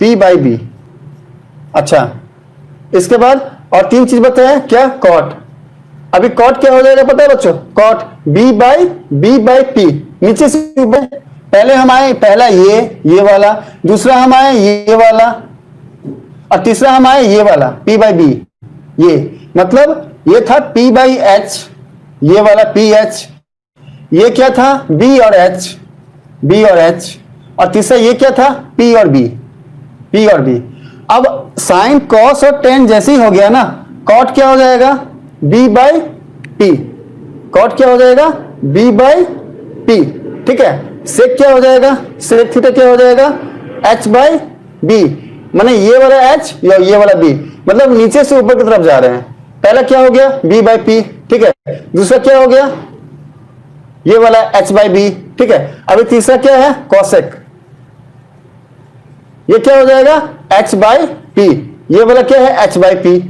Speaker 1: P/B। अच्छा, इसके बाद और तीन चीज बताया क्या? कॉट। अभी कॉट क्या हो जाएगा पता है बच्चों? Cot B/P। नीचे से ऊपर, पहले हम आए, पहला ये वाला, दूसरा हम आए ये वाला, और तीसरा हम आए ये वाला P/B। ये मतलब ये था P/H, ये वाला PH, ये क्या था? B और H, और तीसरा ये क्या था? P और B। अब साइन कॉस और टेन जैसे ही हो गया ना, कॉट क्या हो जाएगा? B/P। कॉट क्या हो जाएगा? B/P, ठीक है। सेक क्या हो जाएगा? सेक थीटा क्या हो जाएगा? H/B, माने ये वाला H या ये वाला B, मतलब नीचे से ऊपर की तरफ जा रहे हैं। पहला क्या हो गया? B/P, ठीक है। दूसरा क्या हो गया? ये वाला H/B, ठीक है। अभी तीसरा क्या है? कॉसेक, ये क्या हो जाएगा? H/P, ये वाला क्या है? H/P।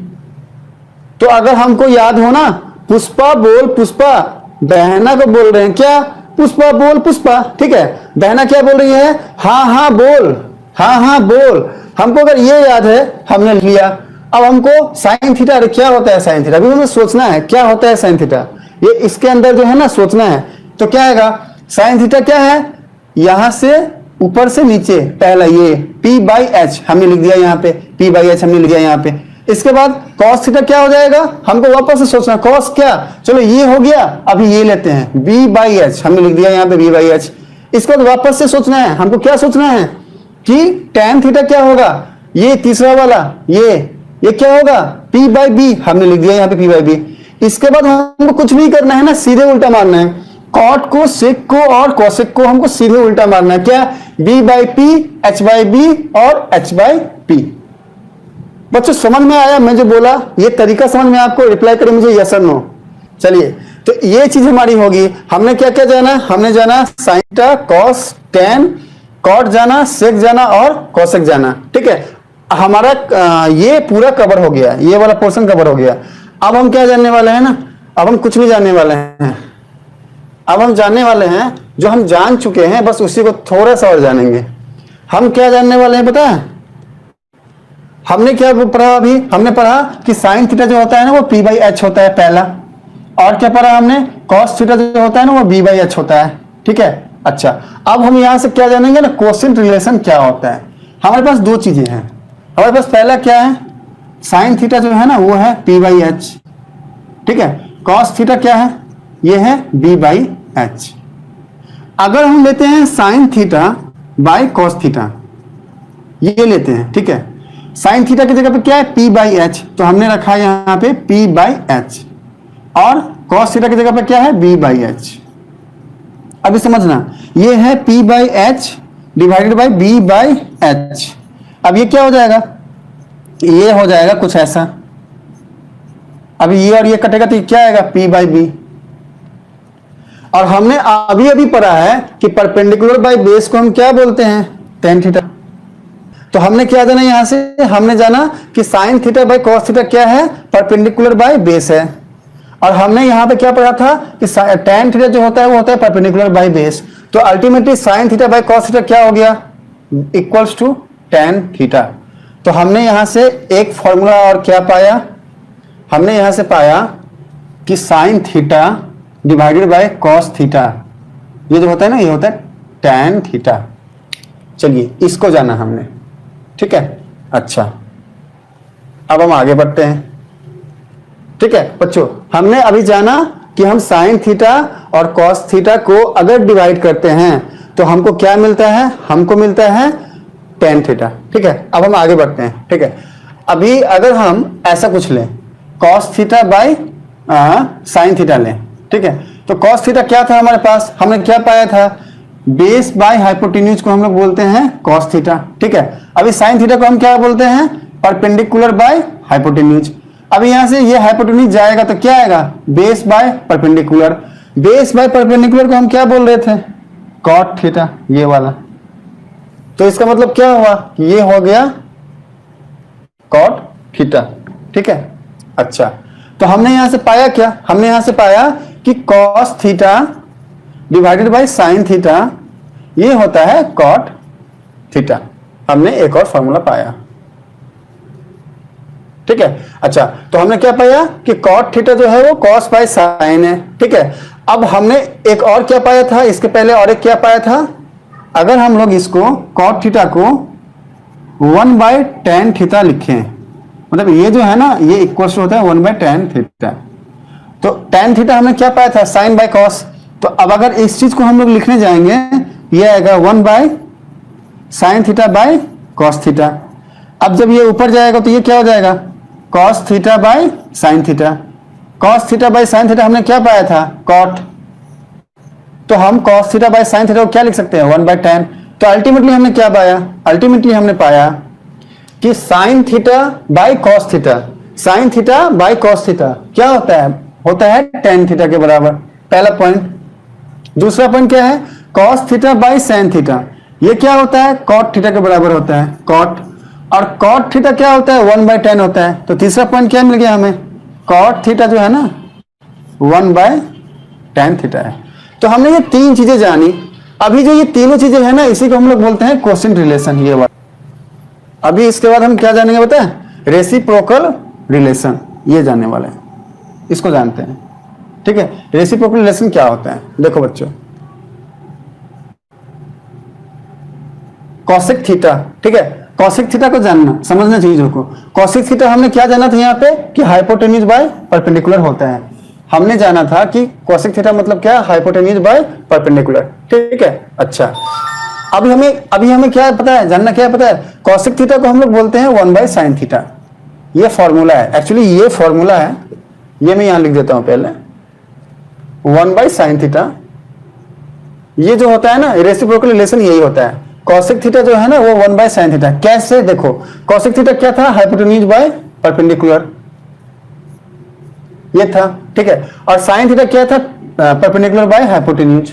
Speaker 1: तो अगर हमको याद हो ना, पुष्पा बोल पुष्पा, बहना को बोल रहे हैं क्या? पुष्पा बोल पुष्पा, ठीक है। बहना क्या बोल रही है? हाँ हाँ बोल, हाँ हाँ बोल। हमको अगर ये याद है, हमने लिया। अब हमको साइन थीटा क्या होता है? साइन थीटा अभी हमें सोचना है क्या होता है साइन थीटा, ये इसके अंदर जो है ना सोचना है। तो क्या आएगा? साइन थीटा क्या है? यहां से ऊपर से नीचे, पहला ये P/H हमने लिख दिया यहाँ पे, P/H हमने लिख दिया यहाँ पे। इसके बाद कॉस थीटा क्या हो जाएगा? हमको वापस से सोचना, कॉस क्या, चलो ये हो गया, अभी ये लेते हैं B/H, हमने लिख दिया यहाँ पे B/H। इसके बाद वापस से सोचना है, हमको क्या सोचना है कि टैन थीटा क्या होगा? ये तीसरा वाला, ये क्या होगा? P/B, हमने लिख दिया यहाँ पे P/B। इसके बाद हमको कुछ नहीं करना है ना, सीधे उल्टा मारना है। कॉट को, सेक को और कॉसेक को हमको सीधे उल्टा मारना है। क्या? B/P, H/B और H/P। बच्चों समझ में आया मैं जो बोला? ये तरीका समझ में? आपको रिप्लाई करें मुझे यस और नो। चलिए, तो ये चीज हमारी होगी। हमने क्या क्या जाना? हमने जाना sine theta, cos, tan, cot जाना, सेक जाना और कॉसेक जाना, ठीक है। हमारा ये पूरा कवर हो गया, ये वाला पोर्शन कवर हो गया। अब हम क्या जानने वाले हैं ना? अब हम कुछ नहीं जानने वाले हैं। अब हम जानने वाले हैं जो हम जान चुके हैं, बस उसी को थोड़ा सा और जानेंगे। हम क्या जानने वाले हैं पता है? हमने क्या पढ़ा? अभी हमने पढ़ा कि साइन थीटा जो होता है ना वो P/H होता है पहला, और क्या पढ़ा हमने? कॉस थीटा जो होता है ना वो B/H होता है, ठीक है। अच्छा, अब हम यहां से क्या जानेंगे ना? कोसेंट रिलेशन क्या होता है। हमारे पास दो चीजें हैं। हमारे पास पहला क्या है? साइन थीटा जो है ना वो है P/H, ठीक है। कॉस थीटा क्या है? ये है B/H। अगर हम लेते हैं sine theta by cos theta, ये लेते हैं, ठीक है। साइन थीटा की जगह पे क्या है? P/H, तो हमने रखा है यहां पे P/H, और कॉस थीटा की जगह पे क्या है? B/H। अभी समझना, ये है P/H डिवाइडेड बाय B/H। अब ये क्या हो जाएगा? ये हो जाएगा कुछ ऐसा। अभी ये और ये कटेगा तो क्या आएगा? P/B। और हमने अभी अभी पढ़ा है कि परपेंडिकुलर बाय बेस को हम क्या बोलते हैं, tan थीटा। तो हमने क्या जाना यहां से, हमने जाना कि sin theta by cos theta क्या है, परपेंडिकुलर बाय बेस है। और हमने यहां पे क्या पढ़ा था कि tan थीटा जो होता है वो होता है परपेंडिकुलर बाय बेस। तो ultimately sin theta by cos theta क्या हो गया, इक्वल्स टू tan थीटा। तो हमने यहां से एक फॉर्मूला और क्या पाया, हमने यहां से पाया कि sin theta divided by cos theta, ये जो होता है ना ये होता है tan थीटा। चलिए इसको जाना हमने, ठीक है। अच्छा अब हम आगे बढ़ते हैं, ठीक है बच्चों। हमने अभी जाना कि हम sin थीटा और cos थीटा को अगर डिवाइड करते हैं तो हमको क्या मिलता है, हमको मिलता है tan थीटा, ठीक है। अब हम आगे बढ़ते हैं, ठीक है। अभी अगर हम ऐसा कुछ लें cos theta by sin theta लें, ठीक है। तो cos थीटा क्या था हमारे पास, हमने क्या पाया था, बेस बाय हाइपोटेन्यूज को हम लोग बोलते हैं cos थीटा, ठीक है। अभी sin थीटा को हम क्या बोलते हैं, परपेंडिकुलर बाय हाइपोटेन्यूज। अभी यहां से ये हाइपोटेन्यूज जाएगा तो क्या आएगा, base by perpendicular. Base by perpendicular को हम क्या बोल रहे थे, cot थीटा, ये वाला। तो इसका मतलब क्या हुआ, ये हो गया cot थीटा, ठीक है। अच्छा तो हमने यहां से पाया क्या, हमने यहां से पाया कि cos theta divided by sin theta ये होता है cot थीटा। हमने एक और फॉर्मूला पाया, ठीक है। अच्छा तो हमने क्या पाया कि cot थीटा जो है वो cos बाय sin है, ठीक है। अब हमने एक और क्या पाया था, इसके पहले और एक क्या पाया था, अगर हम लोग इसको cot थीटा को 1 बाय tan थीटा लिखें, मतलब ये जो है ना ये इक्वल होता है 1 बाय tan थीटा। तो tan थीटा हमने क्या पाया था, sin बाय cos। तो अब अगर इस चीज को हम लोग लिखने जाएंगे ये आएगा 1 by sin theta by cos theta. अब जब ये ऊपर जाएगा तो ये क्या हो जाएगा, cos theta by sin theta. cos theta by sin theta हमने क्या पाया था, cot। तो हम cos theta by sin theta को क्या लिख सकते हैं, 1 बाय tan। तो अल्टीमेटली हमने क्या पाया, अल्टीमेटली हमने पाया कि sin theta by cos theta, sin theta by cos theta क्या होता है tan थीटा के बराबर, पहला पॉइंट। दूसरा पॉइंट क्या है, cos theta by sin theta ये क्या होता है, cot थीटा के बराबर होता है, cot। और cot थीटा क्या होता है, 1 बाय tan होता है। तो तीसरा पॉइंट क्या मिल गया हमें, cot थीटा जो है ना 1 बाय tan थीटा है। तो हमने ये तीन चीजें जानी। अभी जो ये तीनों चीजें है ना इसी को हम लोग बोलते हैं क्वोशिएंट रिलेशन, ये वाला। अभी इसके बाद हम क्या जानेंगे पता है, रेसिप्रोकल रिलेशन, ये जानने वाले हैं, इसको जानते हैं, ठीक है। रेसिप्रोकल रिलेशन क्या होता है, देखो बच्चों, कॉसेक थीटा, ठीक है। कॉसेक थीटा को जानना, समझना चीजों को। कॉसेक थीटा हमने क्या जाना था यहाँ पे कि हाइपोटेन्यूज बाय परपेंडिकुलर होता है। हमने जाना था कि कॉसेक थीटा मतलब क्या, हाइपोटेन्यूज बाय परपेंडिकुलर, ठीक है। अच्छा अभी हमें क्या पता है, जानना क्या पता है, कॉसेक थीटा को हम लोग बोलते हैं 1 बाय sin थीटा। ये फॉर्मूला है, एक्चुअली ये फॉर्मूला है, ये मैं यहां लिख देता हूं पहले, 1 बाय sin थीटा। ये जो होता है ना रेसिप्रोकल रिलेशन यही होता है। कॉसेक थीटा जो है ना वो 1 बाय sin थीटा। कैसे, देखो कॉसेक थीटा क्या था, हाइपोटेन्यूज बाय परपेंडिकुलर ये था, ठीक है। और sin थीटा क्या था, परपेंडिकुलर बाय हाइपोटेन्यूज।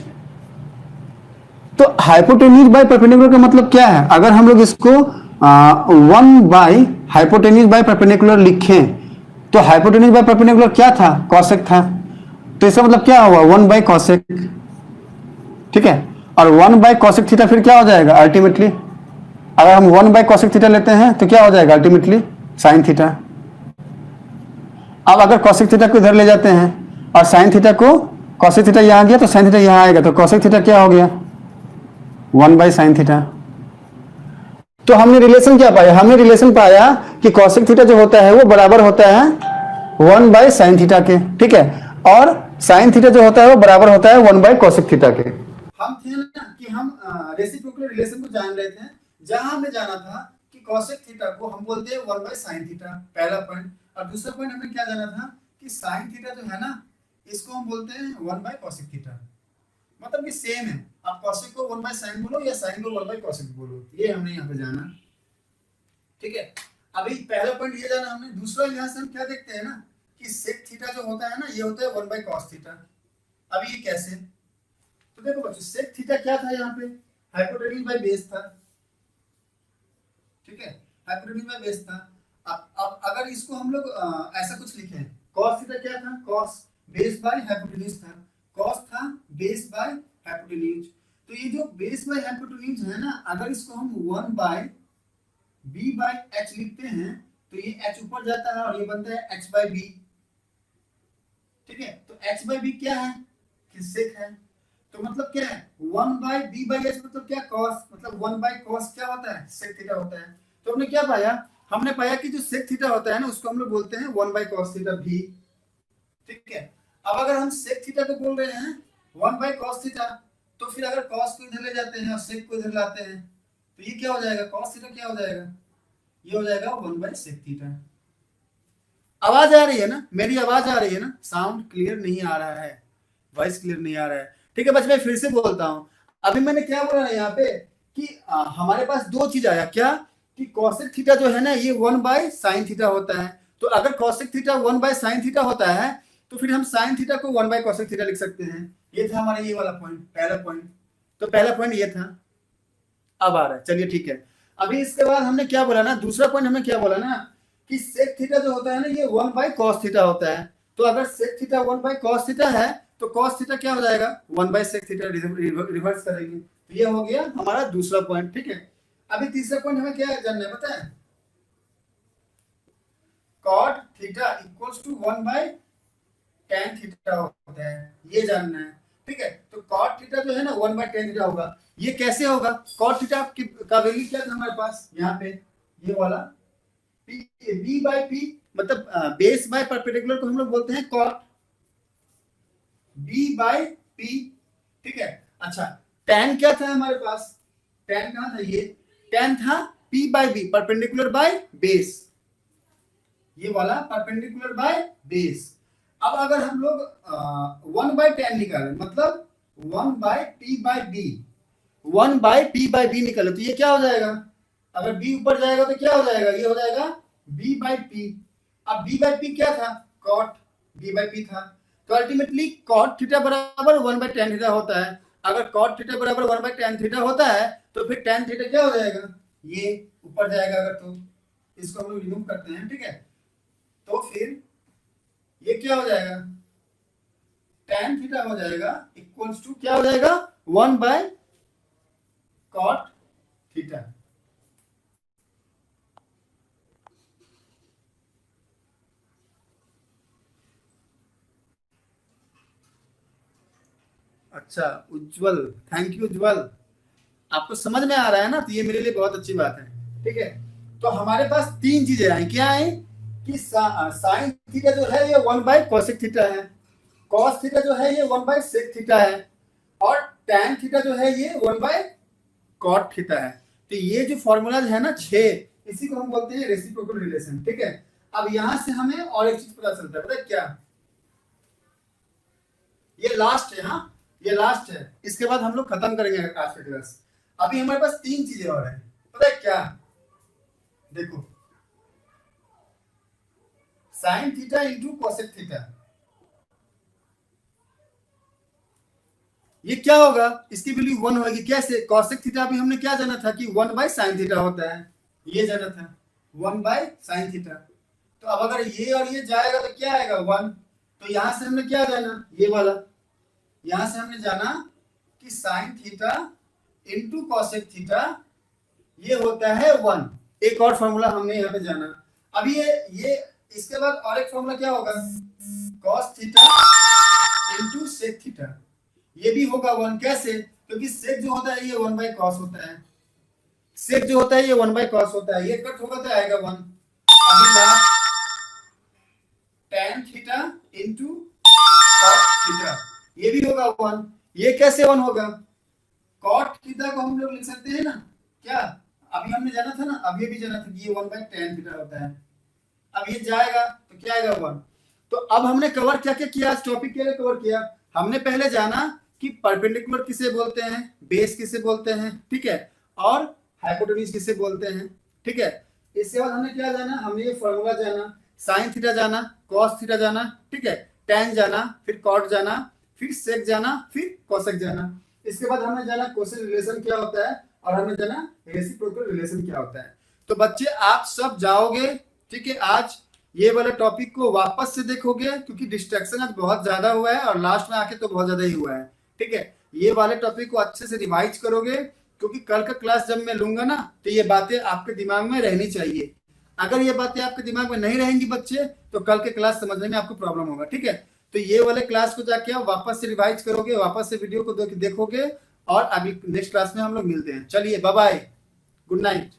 Speaker 1: तो हाइपोटेन्यूज बाय परपेंडिकुलर का मतलब क्या है, अगर हम लोग इसको 1 बाय हाइपोटेन्यूज बाय परपेंडिकुलर लिखें तो हाइपोटेन्यूज बाय परपेंडिकुलर क्या था, कॉसेक था। तो इसका मतलब क्या हुआ, 1 बाय कॉसेक, ठीक है। और 1 बाय कॉसेक थीटा फिर क्या हो जाएगा अल्टीमेटली, अगर हम 1 बाय कॉसेक थीटा लेते हैं तो क्या हो जाएगा अल्टीमेटली sin थीटा। अब अगर कॉसेक थीटा को इधर ले जाते हैं और sin थीटा को, कॉसेक थीटा यहां गया तो sin थीटा यहां आएगा, तो कॉसेक थीटा क्या हो गया 1 बाय sin थीटा। तो हमने रिलेशन क्या पाया, हमने रिलेशन पाया कि कॉसेक थीटा जो होता है वो बराबर होता है 1 बाय sin थीटा के, ठीक है। और sin थीटा जो होता है वो बराबर होता है 1 बाय कॉसेक थीटा के। हम थे ना कि हम रेसिप्रोकल रिलेशन को जान रहे थे, जहां हमने जाना था कि कॉसेक थीटा को हम बोलते हैं 1 बाय sin थीटा, पहला पॉइंट। और दूसरा पॉइंट हमने क्या जाना था कि sin थीटा जो है ना इसको हम बोलते हैं 1 बाय कॉसेक थीटा, मतलब कि सेम है। आप कॉसेक को 1 बाय sin बोलो या sin को 1 बाय कॉसेक बोलो, ये हमने यहाँ पे जाना, ठीक है। अभी पहला पॉइंट ये जाना हमने। दूसरा यहाँ से हम क्या देखते हैं ना कि सेक थीटा जो होता है ना ये होता है 1 बाय cos थीटा। अभी ये कैसे, तो देखो बच्चों सेक थीटा क्या था यहाँ पे, हाइपोटेन्यूज बाय बेस था, ठीक है, हाइपोटेन्यूज बाय बेस था। अब अगर इसको हम लोग ऐसा कुछ लिखे हैं, cos थीटा क्या था, cos बेस बाय हाइपोटेन्यूज था, cos था बेस बाय हाइपोटेन्यूज। तो ये जो बेस बाय हाइपोटेन्यूज है ना, अगर इसको हम 1 बाय b बाय h लिखते हैं तो ये h ऊपर जाता है और ये बनता है h बाय b, ठीक है। तो h बाय b क्या है, सेक है। तो मतलब क्या है 1 बाय b बाय h मतलब क्या, cos, मतलब 1 बाय cos क्या होता है, सेक थीटा होता है। तो हमने क्या पाया, हमने पाया कि जो सेक थीटा होता है ना उसको हम लोग बोलते हैं 1 बाय cos थीटा भी, ठीक है। अब अगर हम सेक थीटा को बोल रहे हैं 1 बाय cos थीटा, तो फिर अगर cos को इधर ले जाते हैं और सेक को इधर लाते हैं तो ये क्या हो जाएगा, cos थीटा क्या हो जाएगा, ये हो जाएगा 1 बाय सेक थीटा। आवाज आ रही है ना, मेरी आवाज आ रही है ना, साउंड क्लियर नहीं आ रहा है, वॉइस क्लियर नहीं आ रहा है, ठीक है बच्चे। मैं फिर से बोलता हूं, अभी मैंने क्या बोला है यहाँ पे कि हमारे पास दो चीज आया, क्या कि cosec थीटा जो है ना ये 1 बाय sin थीटा होता है। तो अगर cosec theta 1 by sin theta होता है तो फिर हम sin थीटा को 1 बाय cosec थीटा लिख सकते हैं। ये था हमारा ये वाला पॉइंट, पहला पॉइंट। तो पहला पॉइंट ये था, अब आ रहा है, चलिए ठीक है। अभी इसके बाद हमने क्या बोला ना, दूसरा पॉइंट हमने क्या बोला ना कि सेक थीटा जो होता है ना ये 1 बाय cos थीटा होता है। तो अगर sec theta 1 by cos theta है तो cos थीटा क्या हो जाएगा 1 बाय सेक थीटा, रिवर्स करेंगे। तो ये हो गया हमारा दूसरा पॉइंट, ठीक है। अभी तीसरा पॉइंट हमें क्या जानना है पता है, cot theta equals to 1 by tan theta होता है, ये जानना है, ठीक है। तो cot थीटा जो है ना 1 बाय tan थीटा होगा। ये कैसे होगा, cot थीटा का वैल्यू क्या था हमारे पास यहाँ पे, ये वाला b बाय p, मतलब बेस बाय परपेंडिकुलर को हम लोग बोलते हैं cot b बाय p, ठीक है। अच्छा tan क्या था हमारे पास, tan कहां था, ये tan था p by b, perpendicular by base, ये वाला परपेंडिकुलर बाय बेस। अब अगर हम लोग 1 बाय tan निकालें, मतलब 1 by p by b, 1 by p by b निकाले तो ये क्या हो जाएगा, अगर b ऊपर जाएगा तो क्या हो जाएगा, ये हो जाएगा b बाय p। अब b बाय p क्या था, cot b बाय p था। तो अल्टीमेटली cot थीटा बराबर 1 बाय tan थीटा होता है। अगर cot थीटा बराबर 1 बाय tan थीटा होता है तो फिर tan थीटा क्या हो जाएगा, ये ऊपर जाएगा अगर, तो इसको हम लोग रिमूव करते हैं, ठीक है। तो फिर ये क्या हो जाएगा, tan थीटा हो जाएगा इक्वल्स टू क्या हो जाएगा 1 बाय cot थीटा। अच्छा उज्जवल, थैंक यू उज्जवल, आपको समझ में आ रहा है ना, तो ये मेरे लिए बहुत अच्छी बात है, ठीक है। तो हमारे पास तीन चीजें आई, क्या आई कि साइन थीटा जो है ये 1 बाय कोसेक थीटा है, कॉस थीटा जो है ये 1 बाय सेक थीटा है, और टैन थीटा जो है ये 1 बाय कॉट थीटा है। तो ये जो फॉर्मूलाज है ना 6, इसी को हम बोलते हैं रेसिप्रोकल रिलेशन, ठीक है। अब यहां से हमें और एक चीज पता चलता है, पता है क्या, ये लास्ट है, हाँ ये लास्ट है, इसके बाद हम लोग खत्म करेंगे आज का क्लास। अभी हमारे पास तीन चीजें और हैं, पता है क्या, देखो sine theta into cosec theta, ये क्या होगा, इसकी वैल्यू 1 होगी। कैसे, कोसेक थीटा भी हमने क्या जाना था कि 1 बाय साइन थीटा होता है, ये जाना था 1 बाय साइन थीटा। तो अब अगर ये और ये जाएगा तो क्या आएगा 1। तो यहां से हमने क्या जाना, ये वाला, यहां से हमने जाना कि sine theta into cosec theta ये होता है 1। एक और फॉर्मूला हमने यहाँ पे जाना। अब ये इसके बाद और एक फॉर्मूला क्या होगा, cos theta into sec theta, ये भी होगा 1। कैसे, क्योंकि सेक जो होता है ये 1 बाय cos होता है, सेक जो होता है ये 1 बाय cos होता है, ये कट होगा तो आएगा 1। अभी last tan theta into cot theta, ये भी होगा 1। ये कैसे 1 होगा, cot थीटा को हम लोग लिख सकते हैं ना, क्या अभी हमने जाना था ना, अब ये भी जाना था कि ये 1 बाय tan थीटा होता है। अब ये जाएगा तो क्या आएगा 1। तो अब हमने कवर क्या क्या किया, टॉपिक के लिए कवर किया। हमने पहले जाना कि परपेंडिकुलर किसे बोलते हैं, बेस किसे बोलते हैं, ठीक है, और हाइपोटेन्यूज किसे बोलते हैं, ठीक है। इसके बाद हमने क्या जाना, हमने ये फॉर्मूला जाना, साइन थीटा जाना, कॉस थीटा जाना, ठीक है, टैन जाना, फिर कॉट जाना, फिर सेक जाना, फिर कोसेक जाना। इसके बाद हमें जाना क्वेश्चन रिलेशन क्या होता है और हमें जाना रेसिप्रोकल रिलेशन क्या होता है। तो बच्चे आप सब जाओगे, ठीक है, आज ये वाले टॉपिक को वापस से देखोगे क्योंकि डिस्ट्रैक्शन आज बहुत ज्यादा हुआ है और लास्ट में आके तो बहुत ज्यादा ही हुआ है, ठीक है। ये वाले टॉपिक को अच्छे से रिवाइज करोगे क्योंकि कल का क्लास जब मैं लूंगा ना तो ये बातें आपके दिमाग में रहनी चाहिए। अगर ये बातें आपके दिमाग में नहीं रहेंगी बच्चे तो कल के क्लास समझने में आपको प्रॉब्लम होगा, ठीक है। तो ये वाले क्लास को जाके आप वापस से रिवाइज करोगे, वापस से वीडियो को देखोगे और अगली नेक्स्ट क्लास में हम लोग मिलते हैं। चलिए बाय बाय, गुड नाइट।